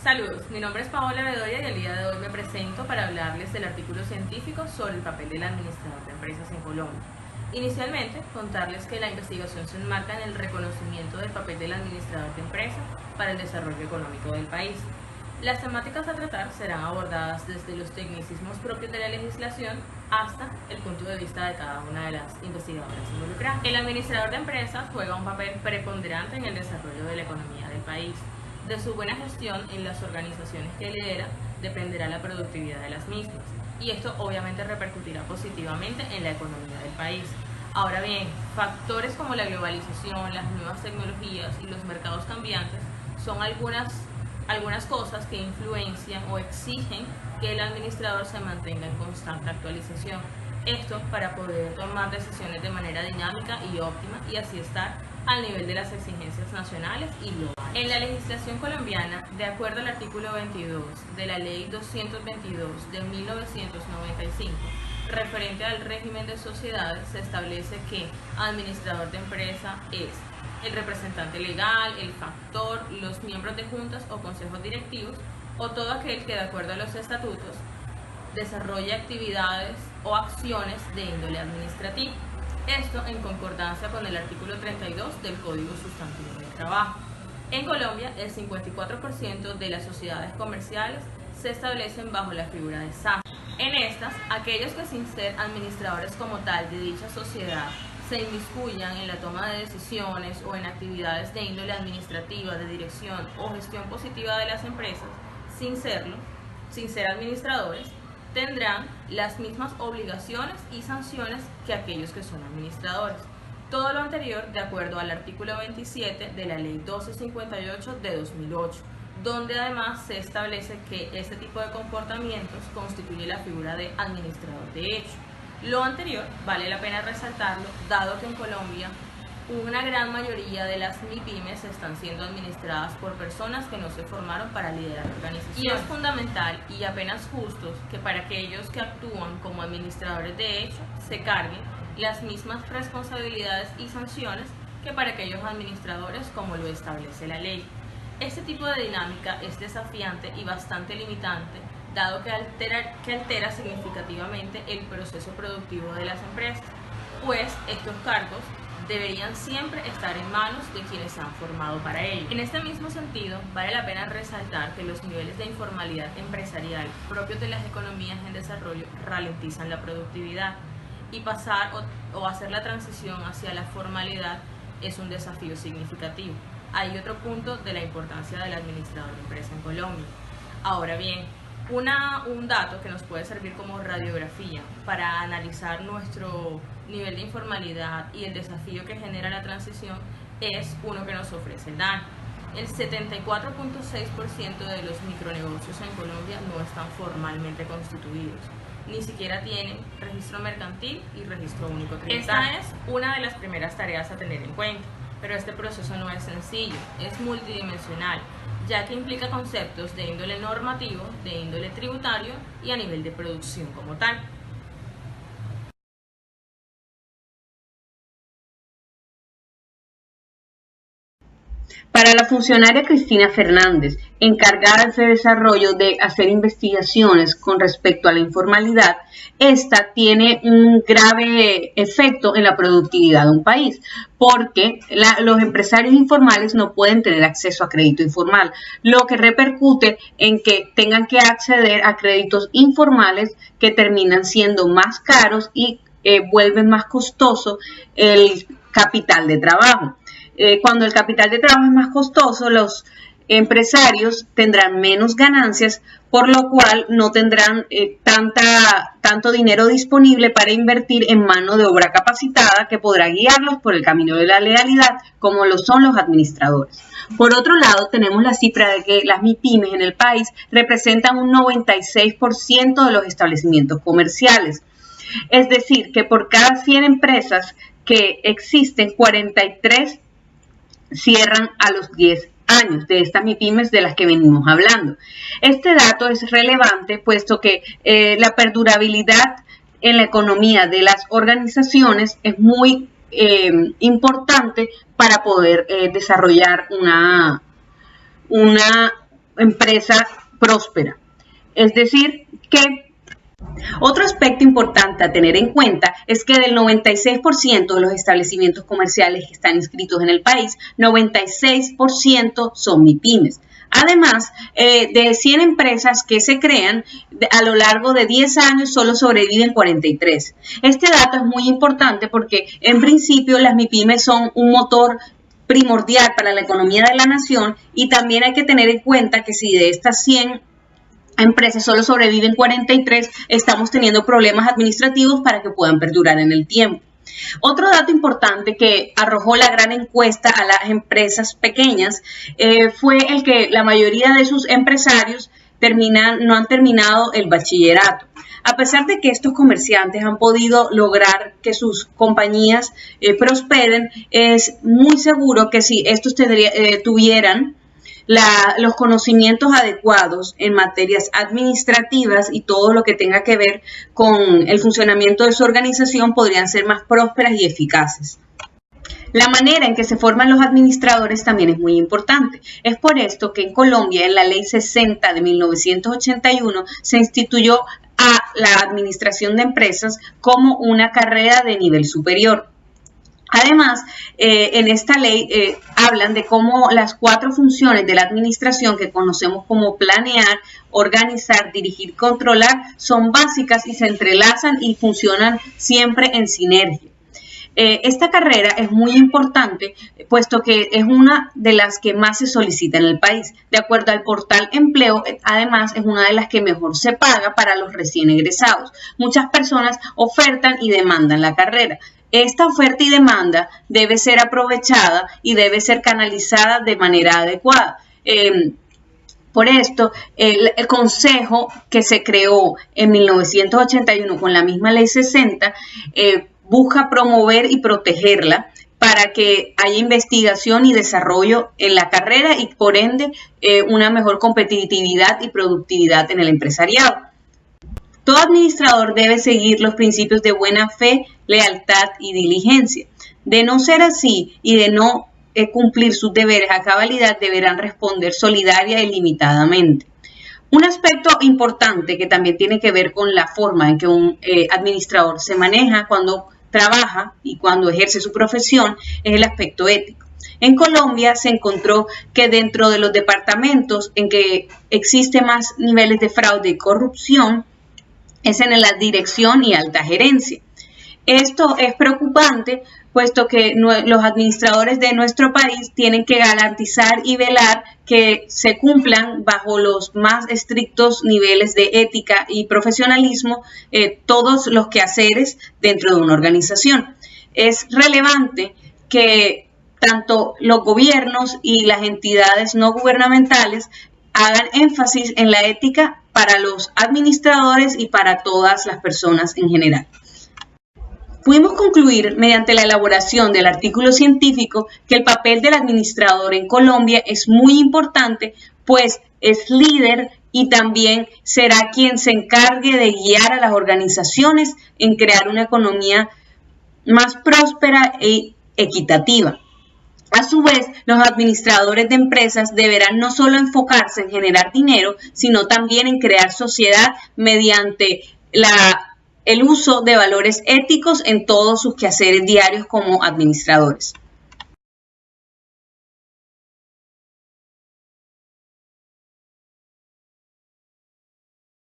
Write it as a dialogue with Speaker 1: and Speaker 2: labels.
Speaker 1: Saludos, mi nombre es Paola Bedoya y el día de hoy me presento para hablarles del artículo científico sobre el papel del administrador de empresas en Colombia. Inicialmente, contarles que la investigación se enmarca en el reconocimiento del papel del administrador de empresas para el desarrollo económico del país. Las temáticas a tratar serán abordadas desde los tecnicismos propios de la legislación hasta el punto de vista de cada una de las investigadoras involucradas. El administrador de empresas juega un papel preponderante en el desarrollo de la economía del país. De su buena gestión en las organizaciones que lidera dependerá la productividad de las mismas, y esto obviamente repercutirá positivamente en la economía del país. Ahora bien, factores como la globalización, las nuevas tecnologías y los mercados cambiantes son algunas cosas que influencian o exigen que el administrador se mantenga en constante actualización. Esto para poder tomar decisiones de manera dinámica y óptima y así estar al nivel de las exigencias nacionales y globales. En la legislación colombiana, de acuerdo al artículo 22 de la Ley 222 de 1995, referente al régimen de sociedades, se establece que administrador de empresa es el representante legal, el factor, los miembros de juntas o consejos directivos o todo aquel que de acuerdo a los estatutos desarrolle actividades o acciones de índole administrativo. Esto en concordancia con el artículo 32 del Código Sustantivo del Trabajo. En Colombia, el 54% de las sociedades comerciales se establecen bajo la figura de SAF. En estas, aquellos que sin ser administradores como tal de dicha sociedad se inmiscuyan en la toma de decisiones o en actividades de índole administrativa, de dirección o gestión positiva de las empresas, sin ser administradores, tendrán las mismas obligaciones y sanciones que aquellos que son administradores. Todo lo anterior de acuerdo al artículo 27 de la Ley 1258 de 2008, donde además se establece que este tipo de comportamientos constituye la figura de administrador de hecho. Lo anterior vale la pena resaltarlo, dado que en Colombia una gran mayoría de las MIPYMES están siendo administradas por personas que no se formaron para liderar organizaciones. Y es fundamental y apenas justo que para aquellos que actúan como administradores de hecho se carguen las mismas responsabilidades y sanciones que para aquellos administradores como lo establece la ley. Este tipo de dinámica es desafiante y bastante limitante, dado que altera significativamente el proceso productivo de las empresas, pues estos cargos deberían siempre estar en manos de quienes se han formado para ello. En este mismo sentido, vale la pena resaltar que los niveles de informalidad empresarial propios de las economías en desarrollo ralentizan la productividad y pasar o hacer la transición hacia la formalidad es un desafío significativo. Hay otro punto de la importancia del administrador de empresa en Colombia. Ahora bien, un dato que nos puede servir como radiografía para analizar nuestro nivel de informalidad y el desafío que genera la transición es uno que nos ofrece el DANE. El 74.6% de los micronegocios en Colombia no están formalmente constituidos, ni siquiera tienen registro mercantil y registro único tributario. Esta es una de las primeras tareas a tener en cuenta, pero este proceso no es sencillo, es multidimensional, ya que implica conceptos de índole normativo, de índole tributario y a nivel de producción como tal.
Speaker 2: Para la funcionaria Cristina Fernández, encargada de ese desarrollo de hacer investigaciones con respecto a la informalidad, esta tiene un grave efecto en la productividad de un país, porque los empresarios informales no pueden tener acceso a crédito informal, lo que repercute en que tengan que acceder a créditos informales que terminan siendo más caros y vuelven más costoso el capital de trabajo. Cuando el capital de trabajo es más costoso, los empresarios tendrán menos ganancias, por lo cual no tendrán tanto dinero disponible para invertir en mano de obra capacitada que podrá guiarlos por el camino de la legalidad, como lo son los administradores. Por otro lado, tenemos la cifra de que las MIPYMES en el país representan un 96% de los establecimientos comerciales. Es decir, que por cada 100 empresas que existen, 43 cierran a los 10 años de estas MIPYMES de las que venimos hablando. Este dato es relevante puesto que la perdurabilidad en la economía de las organizaciones es muy importante para poder desarrollar una empresa próspera. Es decir, que otro aspecto importante a tener en cuenta es que del 96% de los establecimientos comerciales que están inscritos en el país, 96% son MIPYMES. Además, de 100 empresas que se crean, a lo largo de 10 años solo sobreviven 43. Este dato es muy importante porque en principio las MIPYMES son un motor primordial para la economía de la nación, y también hay que tener en cuenta que si de estas 100 empresas solo sobreviven 43, estamos teniendo problemas administrativos para que puedan perdurar en el tiempo. Otro dato importante que arrojó la gran encuesta a las empresas pequeñas fue el que la mayoría de sus empresarios no han terminado el bachillerato. A pesar de que estos comerciantes han podido lograr que sus compañías prosperen, es muy seguro que si estos tuvieran los conocimientos adecuados en materias administrativas y todo lo que tenga que ver con el funcionamiento de su organización, podrían ser más prósperas y eficaces. La manera en que se forman los administradores también es muy importante. Es por esto que en Colombia, en la Ley 60 de 1981, se instituyó a la administración de empresas como una carrera de nivel superior. Además, en esta ley hablan de cómo las 4 funciones de la administración que conocemos como planear, organizar, dirigir, controlar, son básicas y se entrelazan y funcionan siempre en sinergia. Esta carrera es muy importante, puesto que es una de las que más se solicita en el país. De acuerdo al portal Empleo, además es una de las que mejor se paga para los recién egresados. Muchas personas ofertan y demandan la carrera. Esta oferta y demanda debe ser aprovechada y debe ser canalizada de manera adecuada. Por esto, el consejo que se creó en 1981 con la misma Ley 60 busca promover y protegerla para que haya investigación y desarrollo en la carrera y, por ende, una mejor competitividad y productividad en el empresariado. Todo administrador debe seguir los principios de buena fe, lealtad y diligencia. De no ser así y de no cumplir sus deberes a cabalidad, deberán responder solidaria y limitadamente. Un aspecto importante que también tiene que ver con la forma en que un administrador se maneja cuando trabaja y cuando ejerce su profesión es el aspecto ético. En Colombia se encontró que dentro de los departamentos en que existen más niveles de fraude y corrupción es en la dirección y alta gerencia. Esto es preocupante, puesto que los administradores de nuestro país tienen que garantizar y velar que se cumplan bajo los más estrictos niveles de ética y profesionalismo todos los quehaceres dentro de una organización. Es relevante que tanto los gobiernos y las entidades no gubernamentales hagan énfasis en la ética para los administradores y para todas las personas en general. Pudimos concluir mediante la elaboración del artículo científico que el papel del administrador en Colombia es muy importante, pues es líder y también será quien se encargue de guiar a las organizaciones en crear una economía más próspera e equitativa. A su vez, los administradores de empresas deberán no solo enfocarse en generar dinero, sino también en crear sociedad mediante el uso de valores éticos en todos sus quehaceres diarios como administradores.